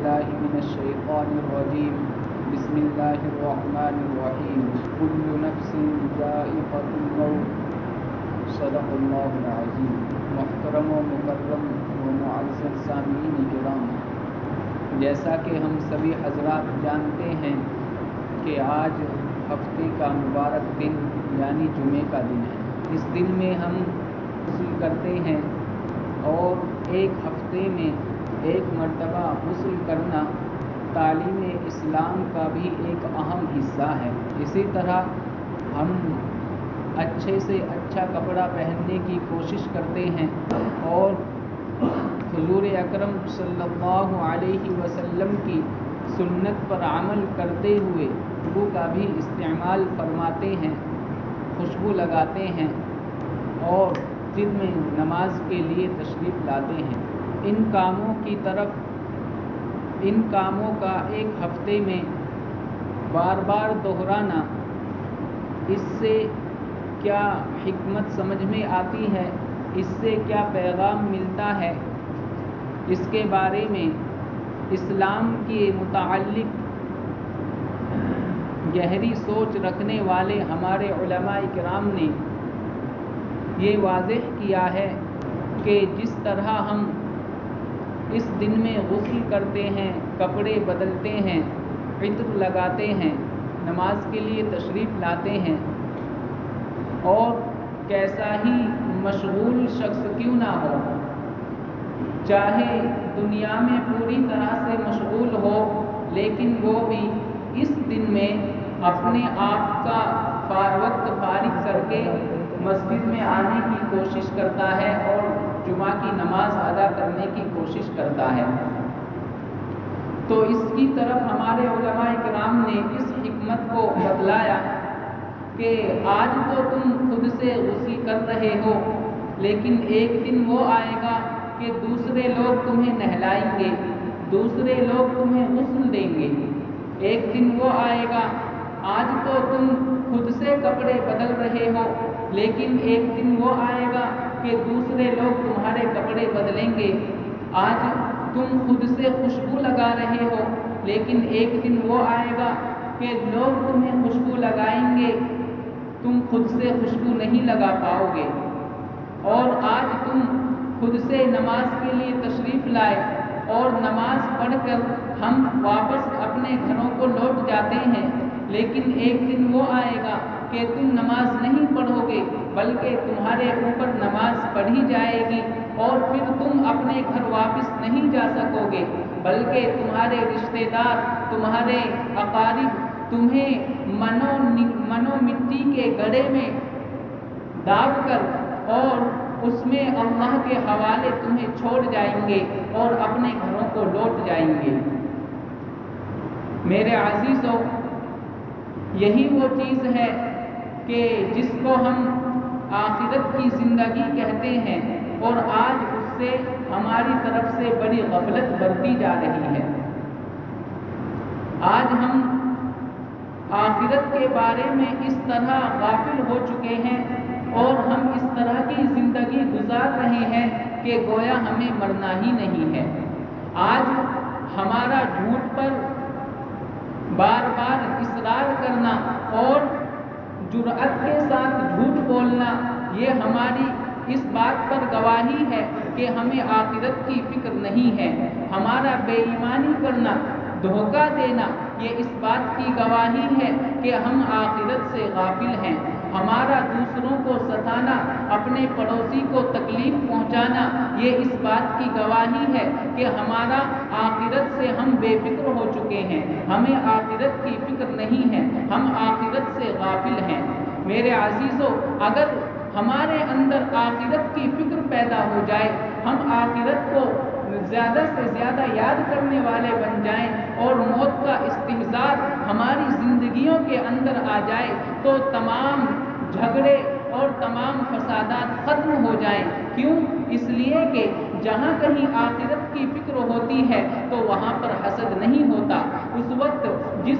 بالله من الشيطان الرجيم بسم الله الرحمن الرحيم كل نفس ذائقة الموت صدق اللہ العظیم۔ محترم و مکرم و معزز سامعین کرام، جیسا کہ ہم سبھی حضرات جانتے ہیں کہ آج ہفتے کا مبارک دن یعنی جمعے کا دن ہے۔ اس دن میں ہم غسل کرتے ہیں اور ایک ہفتے میں ایک مرتبہ غسل کرنا تعلیم اسلام کا بھی ایک اہم حصہ ہے۔ اسی طرح ہم اچھے سے اچھا کپڑا پہننے کی کوشش کرتے ہیں اور حضور اکرم صلی اللہ علیہ وسلم کی سنت پر عمل کرتے ہوئے خوشبو کا بھی استعمال فرماتے ہیں، خوشبو لگاتے ہیں اور دن میں نماز کے لیے تشریف لاتے ہیں۔ ان کاموں کا ایک ہفتے میں بار بار دہرانا، اس سے کیا حکمت سمجھ میں آتی ہے، اس سے کیا پیغام ملتا ہے، اس کے بارے میں اسلام کے متعلق گہری سوچ رکھنے والے ہمارے علماء کرام نے یہ واضح کیا ہے کہ جس طرح ہم اس دن میں غسل کرتے ہیں، کپڑے بدلتے ہیں، عطر لگاتے ہیں، نماز کے لیے تشریف لاتے ہیں، اور کیسا ہی مشغول شخص کیوں نہ ہو، چاہے دنیا میں پوری طرح سے مشغول ہو، لیکن وہ بھی اس دن میں اپنے آپ کا وقت فارغ کر کے مسجد میں آنے کی کوشش کرتا ہے اور جمعہ کی نماز ادا کرنے کی کوشش کرتا ہے۔ تو اس کی طرف ہمارے علماء کرام نے اس حکمت کو بتلایا کہ آج تو تم خود سے غسل کر رہے ہو، لیکن ایک دن وہ آئے گا کہ دوسرے لوگ تمہیں نہلائیں گے، دوسرے لوگ تمہیں غسل دیں گے۔ ایک دن وہ آئے گا، آج تو تم خود سے کپڑے بدل رہے ہو، لیکن ایک دن وہ آئے گا کہ دوسرے لوگ تمہارے کپڑے بدلیں گے۔ آج تم خود سے خوشبو لگا رہے ہو، لیکن ایک دن وہ آئے گا کہ لوگ تمہیں خوشبو لگائیں گے، تم خود سے خوشبو نہیں لگا پاؤ گے۔ اور آج تم خود سے نماز کے لیے تشریف لائے اور نماز پڑھ کر ہم واپس اپنے گھروں کو لوٹ جاتے ہیں، لیکن ایک دن وہ آئے گا کہ تم نماز نہیں پڑھو گے، بلکہ تمہارے اوپر نماز پڑھی جائے گی اور پھر تم اپنے گھر واپس نہیں جا سکو گے، بلکہ تمہارے رشتہ دار، تمہارے اقارب تمہیں منو مٹی کے گڑھے میں داب کر اور اس میں اللہ کے حوالے تمہیں چھوڑ جائیں گے اور اپنے گھروں کو لوٹ جائیں گے۔ میرے عزیزو، یہی وہ چیز ہے کہ جس کو ہم آخرت کی زندگی کہتے ہیں، اور آج اس سے ہماری طرف سے بڑی غفلت برتی جا رہی ہے۔ آج ہم آخرت کے بارے میں اس طرح غافل ہو چکے ہیں اور ہم اس طرح کی زندگی گزار رہے ہیں کہ گویا ہمیں مرنا ہی نہیں ہے۔ آج ہمارا جھوٹ پر بار بار اصرار کرنا اور جرأت کے ساتھ جھوٹ بولنا، یہ ہماری اس بات پر گواہی ہے کہ ہمیں آخرت کی فکر نہیں ہے۔ ہمارا بے ایمانی کرنا، دھوکہ دینا، یہ اس بات کی گواہی ہے کہ ہم آخرت سے غافل ہیں۔ ہمارا دوسروں کو ستانا، اپنے پڑوسی کو تکلیف پہنچانا، یہ اس بات کی گواہی ہے کہ ہمارا آخرت سے ہم بے فکر ہو چکے ہیں، ہمیں آخرت کی فکر نہیں ہے، ہم آخرت سے غافل ہیں۔ میرے عزیزو، اگر ہمارے اندر آخرت کی فکر پیدا ہو جائے، ہم آخرت کو زیادہ سے زیادہ یاد کرنے والے بن جائیں اور موت کا استحضار ہماری زندگیوں کے اندر آ جائے، تو تمام جھگڑے اور تمام فسادات ختم ہو جائیں۔ کیوں؟ اس لیے کہ جہاں کہیں آخرت کی فکر ہوتی ہے تو وہاں پر حسد نہیں ہوتا۔ اس وقت جس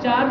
4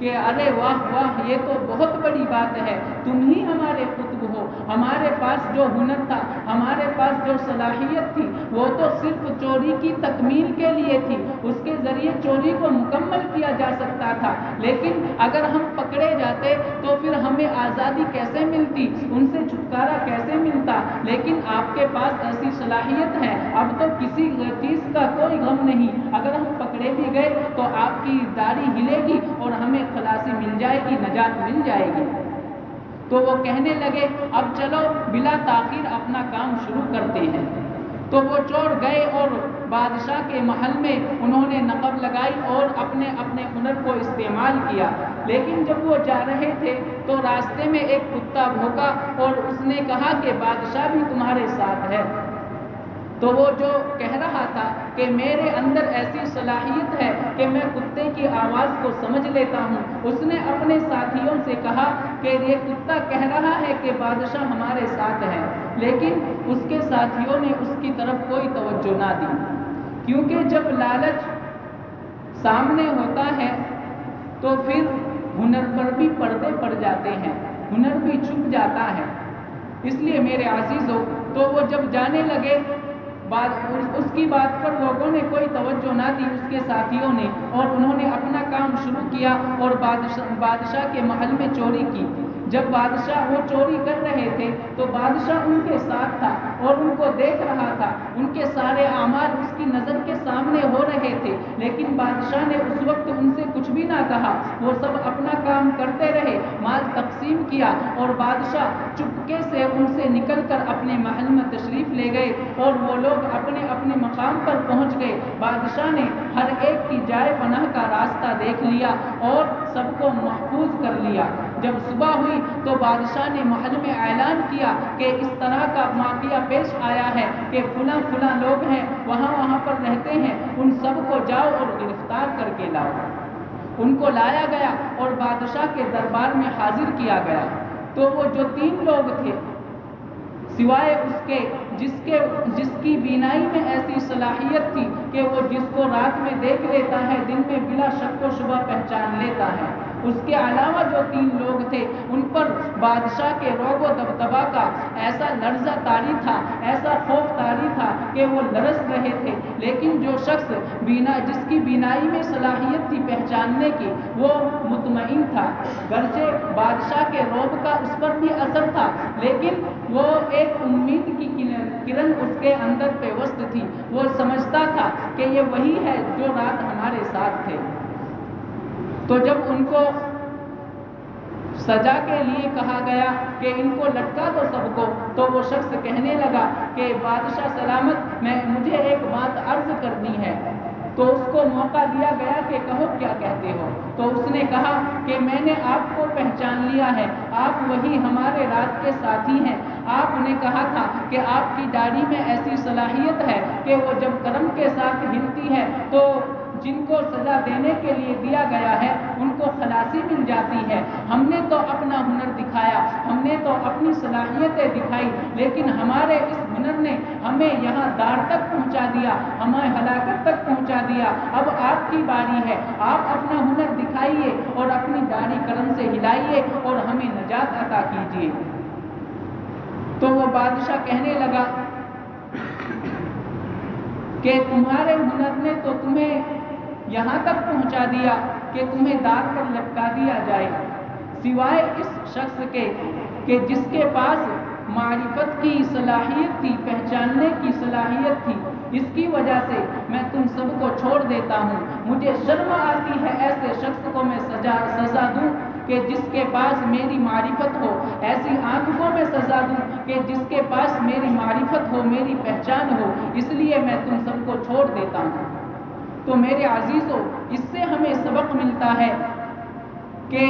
کہ ارے واہ واہ، یہ تو بہت بڑی بات ہے، تم ہی ہمارے قطب ہو، ہمارے پاس جو ہنر تھا، ہمارے پاس جو صلاحیت تھی، وہ تو صرف چوری کی تکمیل کے لیے تھی، اس کے ذریعے چوری کو مکمل کیا جا سکتا تھا، لیکن اگر ہم پکڑے جاتے تو پھر ہمیں آزادی کیسے ملتی، ان سے چھٹکارا کیسے ملتا، لیکن آپ کے پاس ایسی صلاحیت ہے، اب تو کسی چیز کا کوئی غم نہیں، اگر ہم پکڑے بھی گئے تو آپ کی داڑھی ہلے گی اور ہمیں خلاصی مل جائے گی، نجات مل جائے گی۔ تو وہ کہنے لگے اب چلو بلا تاخیر اپنا کام شروع کرتے ہیں۔ تو وہ چور گئے اور بادشاہ کے محل میں انہوں نے نقب لگائی اور اپنے اپنے ہنر کو استعمال کیا، لیکن جب وہ جا رہے تھے تو راستے میں ایک کتا بھوکا اور اس نے کہا کہ بادشاہ بھی تمہارے ساتھ ہے۔ تو وہ جو کہہ رہا تھا کہ میرے اندر ایسی صلاحیت ہے کہ میں کتے کی آواز کو سمجھ لیتا ہوں، اس نے اپنے ساتھیوں سے کہا کہ یہ کتا کہہ رہا ہے کہ بادشاہ ہمارے ساتھ ہے، لیکن اس کے ساتھیوں نے اس کی طرف کوئی توجہ نہ دی، کیونکہ جب لالچ سامنے ہوتا ہے تو پھر ہنر پر بھی پردے پڑ جاتے ہیں، ہنر بھی چھپ جاتا ہے۔ اس لیے میرے عزیزو، تو وہ جب جانے لگے، اس کی بات پر لوگوں نے کوئی توجہ نہ دی، اس کے ساتھیوں نے، اور انہوں نے اپنا کام شروع کیا اور بادشاہ کے محل میں چوری کی۔ جب بادشاہ وہ چوری کر رہے تھے تو بادشاہ ان کے ساتھ تھا اور ان کو دیکھ رہا تھا، ان کے سارے اعمال اس کی نظر کے سامنے ہو رہے تھے، لیکن بادشاہ نے اس وقت ان سے کچھ بھی نہ کہا، وہ سب اپنا کام کرتے رہے، مال تقسیم کیا، اور بادشاہ چپکے سے ان سے نکل کر اپنے محل میں تشریف لے گئے اور وہ لوگ اپنے اپنے مقام پر پہنچ گئے۔ بادشاہ نے ہر ایک کی جائے پناہ کا راستہ دیکھ لیا اور سب کو محفوظ کر لیا۔ جب صبح ہوئی تو بادشاہ نے محل میں اعلان کیا کہ اس طرح کا واقعہ پیش آیا ہے کہ فلاں فلاں لوگ ہیں، وہاں پر رہتے ہیں، ان سب کو جاؤ اور گرفتار کر کے لاؤ۔ ان کو لایا گیا اور بادشاہ کے دربار میں حاضر کیا گیا۔ تو وہ جو 3 لوگ تھے، سوائے اس کے جس کی بینائی میں ایسی صلاحیت تھی کہ وہ جس کو رات میں دیکھ لیتا ہے دن میں بلا شک و شبہ پہچان لیتا ہے، اس کے علاوہ جو 3 لوگ تھے ان پر بادشاہ کے رعب و دبدبہ کا ایسا لرزہ طاری تھا، ایسا خوف طاری تھا کہ وہ لرز رہے تھے، لیکن جو شخص جس کی بینائی میں صلاحیت تھی پہچاننے کی، وہ مطمئن تھا، گرچہ بادشاہ کے رعب کا اس پر بھی اثر تھا، لیکن وہ ایک امید کی کرن اس کے اندر پیوست تھی، وہ سمجھتا تھا کہ یہ وہی ہے جو رات ہمارے ساتھ تھے۔ تو جب ان کو سزا کے لیے کہا گیا کہ ان کو لٹکا دو سب کو، تو وہ شخص کہنے لگا کہ بادشاہ سلامت، مجھے ایک بات عرض کرنی ہے۔ تو اس کو موقع دیا گیا کہ کہو کیا کہتے ہو۔ تو اس نے کہا کہ میں نے آپ کو پہچان لیا ہے، آپ وہی ہمارے رات کے ساتھی ہیں۔ آپ نے کہا تھا کہ آپ کی داڑھی میں ایسی صلاحیت ہے کہ وہ جب کرم کے ساتھ ہلتی ہے تو جن کو سزا دینے کے لیے دیا گیا ہے ان کو خلاصی مل جاتی ہے۔ ہم نے تو اپنا ہنر دکھایا، ہم نے تو اپنی صلاحیتیں دکھائی، لیکن ہمارے اس ہنر نے ہمیں یہاں دار تک پہنچا دیا، ہمیں ہلاکت تک پہنچا دیا۔ اب آپ کی باری ہے، آپ اپنا ہنر دکھائیے اور اپنی داڑھی کرم سے ہلائیے اور ہمیں نجات عطا کیجیے۔ تو وہ بادشاہ کہنے لگا کہ تمہارے ہنر نے تو تمہیں یہاں تک پہنچا دیا کہ تمہیں دار پر لٹکا دیا جائے، سوائے اس شخص کے کہ جس کے پاس معرفت کی صلاحیت تھی، پہچاننے کی صلاحیت تھی، اس کی وجہ سے میں تم سب کو چھوڑ دیتا ہوں۔ مجھے شرم آتی ہے ایسے شخص کو میں سزا دوں کہ جس کے پاس میری معرفت ہو، ایسی آنکھوں میں سزا دوں کہ جس کے پاس میری معرفت ہو، میری پہچان ہو، اس لیے میں تم سب کو چھوڑ دیتا ہوں۔ تو میرے عزیزو، اس سے ہمیں سبق ملتا ہے کہ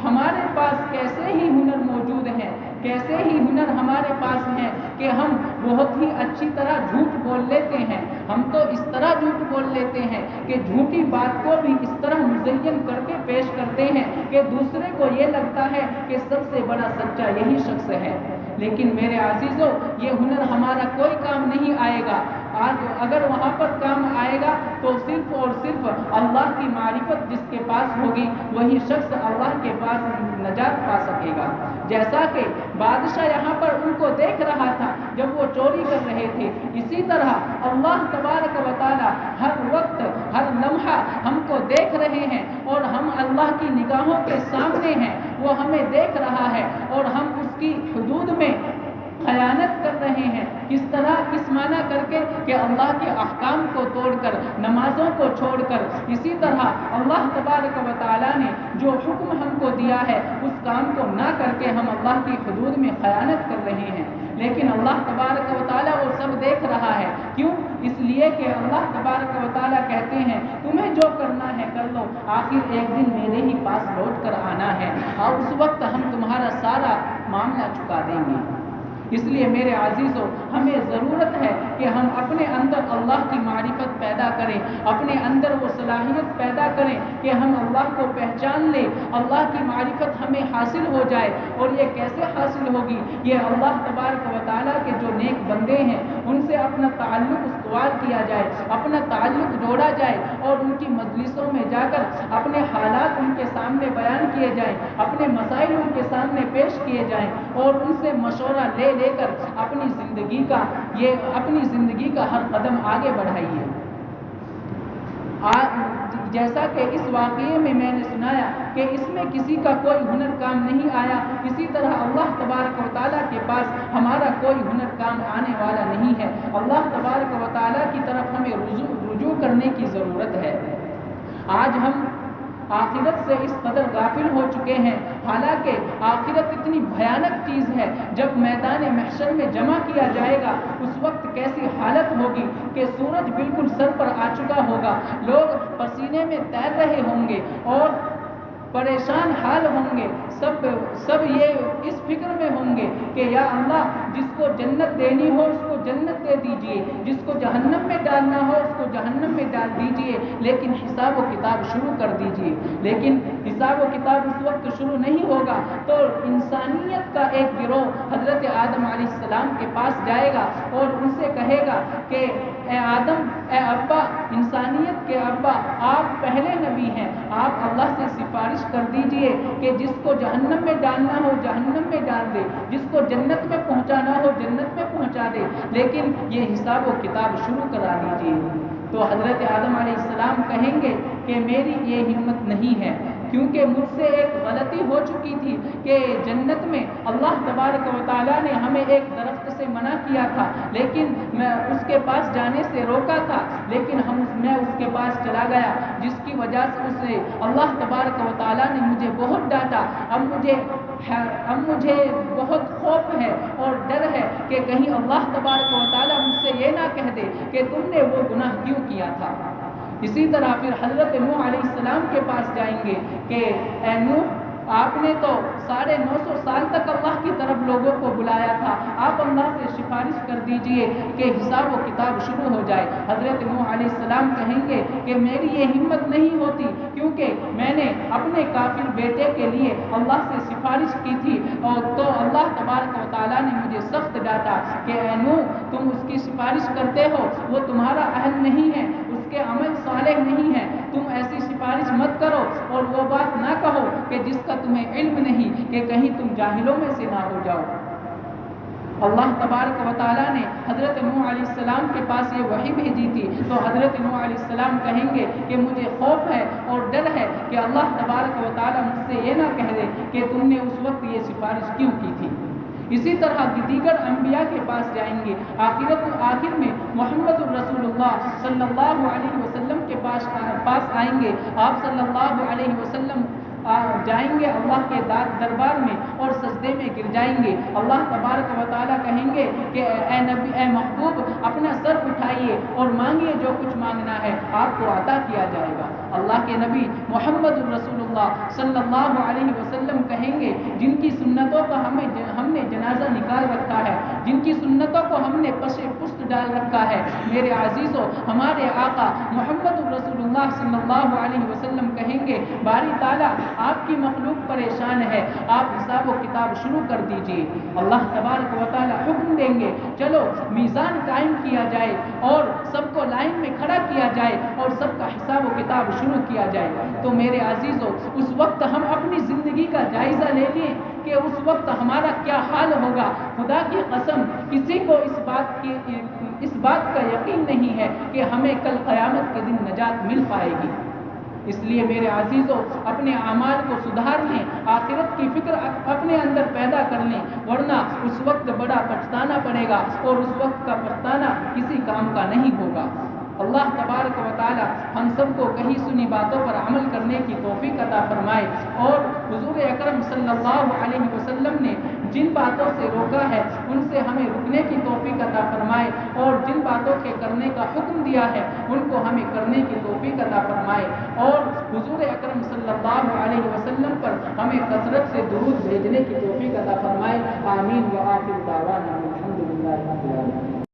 ہمارے پاس کیسے ہی ہنر موجود ہیں، کیسے ہی ہنر ہمارے پاس ہیں کہ ہم بہت ہی اچھی طرح جھوٹ بول لیتے ہیں۔ ہم تو اس طرح جھوٹ بول لیتے ہیں کہ جھوٹی بات کو بھی اس طرح مزین کر کے پیش کرتے ہیں کہ دوسرے کو یہ لگتا ہے کہ سب سے بڑا سچا یہی شخص ہے، لیکن میرے عزیزوں یہ ہنر ہمارا کوئی کام نہیں آئے گا. آج اگر وہاں پر کام آئے گا تو صرف اور صرف اللہ کی معرفت جس کے پاس ہوگی وہی شخص اللہ کے پاس نجات پا سکے گا. جیسا کہ بادشاہ یہاں پر ان کو دیکھ رہا تھا جب وہ چوری کر رہے تھے، اسی طرح اللہ تبارک و تعالی ہر وقت ہر لمحہ ہم کو دیکھ رہے ہیں اور ہم اللہ کی نگاہوں کے سامنے ہیں. وہ ہمیں دیکھ رہا ہے اور ہم اس کی حدود میں خیانت کر رہے ہیں. کس طرح، کس معنی کر کے کہ اللہ کے احکام کو توڑ کر، نمازوں کو چھوڑ کر. اسی طرح اللہ تبارک و تعالیٰ نے جو حکم ہم کو دیا ہے اس کام کو نہ کر کے ہم اللہ کی حدود میں خیانت کر رہے ہیں. لیکن اللہ تبارک و تعالیٰ وہ سب دیکھ رہا ہے. کیوں؟ اس لیے کہ اللہ تبارک و تعالیٰ کہتے ہیں تمہیں جو کرنا ہے کر لو، آخر ایک دن میرے ہی پاس لوٹ کر آنا ہے اور اس وقت ہم تمہارا سارا معاملہ چکا دیں گے. اس لیے میرے عزیزوں ہمیں ضرورت ہے کہ ہم اپنے اندر اللہ کی معرفت پیدا کریں، اپنے اندر وہ صلاحیت پیدا کریں کہ ہم اللہ کو پہچان لیں، اللہ کی معرفت ہمیں حاصل ہو جائے. اور یہ کیسے حاصل ہوگی؟ یہ اللہ تبارک و تعالیٰ کے جو نیک بندے ہیں ان سے اپنا تعلق استوار کیا جائے، اپنا تعلق جوڑا جائے اور ان کی مجلسوں میں جا کر اپنے حالات ان کے سامنے بیان کیے جائیں، اپنے مسائل ان کے سامنے پیش کیے جائیں اور ان سے مشورہ لے کر اپنی زندگی کا ہر قدم آگے بڑھائیے. جیسا کہ اس واقعے میں نے سنایا کہ اس میں کسی کا کوئی ہنر کام نہیں آیا، اسی طرح اللہ تبارک و تعالیٰ کے پاس ہمارا کوئی ہنر کام آنے والا نہیں ہے. اللہ تبارک و تعالیٰ کی طرف ہمیں رجوع کرنے کی ضرورت ہے. آج ہم آخرت سے اس قدر غافل ہو چکے ہیں، حالانکہ آخرت اتنی بھیانک چیز ہے. جب میدان محشر میں جمع کیا جائے گا اس وقت کیسی حالت ہوگی کہ سورج بالکل سر پر آ چکا ہوگا، لوگ پسینے میں تیر رہے ہوں گے اور پریشان حال ہوں گے. سب یہ اس فکر میں ہوں گے کہ یا اللہ جس کو جنت دینی ہو اس کو جنت دے دیجئے، جس کو جہنم میں ڈالنا ہو اس کو جہنم میں ڈال دیجئے، لیکن حساب و کتاب شروع کر دیجئے. لیکن حساب و کتاب اس وقت شروع نہیں ہوگا تو انسانیت کا ایک گروہ حضرت آدم علیہ السلام کے پاس جائے گا اور ان سے کہے گا کہ اے آدم، اے ابا، انسانیت کے ابا، آپ پہلے نبی ہیں، آپ اللہ سے سفارش کر دیجئے کہ جس کو جہنم میں ڈالنا ہو جہنم میں ڈال دے، جس کو جنت میں پہنچانا ہو جنت میں پہنچا دے، لیکن یہ حساب و کتاب شروع کرا دیجئے. تو حضرت آدم علیہ السلام کہیں گے کہ میری یہ ہمت نہیں ہے، کیونکہ مجھ سے ایک غلطی ہو چکی تھی کہ جنت میں اللہ تبارک و تعالیٰ نے ہمیں ایک درخت سے منع کیا تھا، لیکن میں اس کے پاس جانے سے روکا تھا، لیکن میں اس کے پاس چلا گیا جس کی وجہ سے اللہ تبارک و تعالیٰ نے مجھے بہت ڈانٹا. اب مجھے بہت خوف ہے اور ڈر ہے کہ کہیں اللہ تبارک و تعالیٰ مجھ سے یہ نہ کہہ دے کہ تم نے وہ گناہ کیوں کیا تھا. اسی طرح پھر حضرت نوح علیہ السلام کے پاس جائیں گے کہ اے نوح، آپ نے تو 950 سال تک اللہ کی طرف لوگوں کو بلایا تھا، آپ اللہ سے سفارش کر دیجئے کہ حساب و کتاب شروع ہو جائے. حضرت نوح علیہ السلام کہیں گے کہ میری یہ ہمت نہیں ہوتی، کیونکہ میں نے اپنے کافر بیٹے کے لیے اللہ سے سفارش کی تھی اور تو اللہ تبارک و تعالیٰ نے مجھے سخت ڈانٹا کہ اے نوح، تم اس کی سفارش کرتے ہو، وہ تمہارا اہل نہیں ہے، اس کے عمل صالح نہیں ہے، تم ایسی سفارش مت کرو اور وہ بات نہ کہو کہ جس کا تمہیں علم نہیں کہ کہیں تم جاہلوں میں سے نہ ہو جاؤ. اللہ تبارک و تعالیٰ نے حضرت نوح علیہ السلام کے پاس یہ وحی بھیجی تھی تو حضرت نوح علیہ السلام کہیں گے کہ مجھے خوف ہے اور ڈر ہے کہ اللہ تبارک و تعالیٰ مجھ سے یہ نہ کہہ دے کہ تم نے اس وقت یہ سفارش کیوں کی تھی. اسی طرح دیگر انبیاء کے پاس جائیں گے. آخر میں محمد الرسول اللہ صلی اللہ علیہ وسلم کے پاس آئیں گے. آپ صلی اللہ علیہ وسلم جائیں گے اللہ کے دربار میں اور سجدے میں گر جائیں گے. اللہ تبارک و تعالیٰ کہیں گے کہ اے نبی، اے محبوب، اپنا سر اٹھائیے اور مانگیے جو کچھ مانگنا ہے، آپ کو عطا کیا جائے گا. اللہ کے نبی محمد الرسول اللہ صلی اللہ علیہ وسلم کہیں گے جن کی سنتوں کا ہم نے جنازہ نکال رکھا ہے، جن کی سنتوں کو ہم نے پشت ڈال رکھا چکا ہے۔ میرے عزیزوں، ہمارے آقا محمد رسول اللہ صلی اللہ علیہ وسلم کہیں گے باری تعالیٰ آپ کی مخلوق پریشان ہے، آپ حساب و کتاب شروع کر دیجئے۔ اللہ تبارک و تعالیٰ حکم دیں گے چلو میزان قائم کیا جائے اور سب کو لائن میں کھڑا کیا جائے اور سب کا حساب و کتاب شروع کیا جائے۔ تو میرے عزیزوں، اس وقت ہم اپنی زندگی کا جائزہ لے لیں کہ اس وقت ہمارا کیا حال ہوگا۔ خدا کی قسم کسی کو اس بات کا یقین نہیں ہے کہ ہمیں کل قیامت کے دن نجات مل پائے گی۔ اس لیے میرے عزیزوں، اپنے اعمال کو سدھار لیں، آخرت کی فکر اپنے اندر پیدا کر لیں، ورنہ اس وقت بڑا پچھتانا پڑے گا اور اس وقت کا پچھتانا کسی کام کا نہیں ہوگا۔ اللہ تبارک و تعالی ہم سب کو کہی سنی باتوں پر عمل کرنے کی توفیق عطا فرمائے، اور حضور اکرم صلی اللہ علیہ وسلم نے جن باتوں سے روکا ہے ان سے ہمیں رکنے کی توفیق عطا فرمائے، اور جن باتوں کے کرنے کا حکم دیا ہے ان کو ہمیں کرنے کی توفیق عطا فرمائے، اور حضور اکرم صلی اللہ علیہ وسلم پر ہمیں کثرت سے درود بھیجنے کی توفیق عطا فرمائے۔ آمین و آخر دعوانا الحمدللہ رب العالمین۔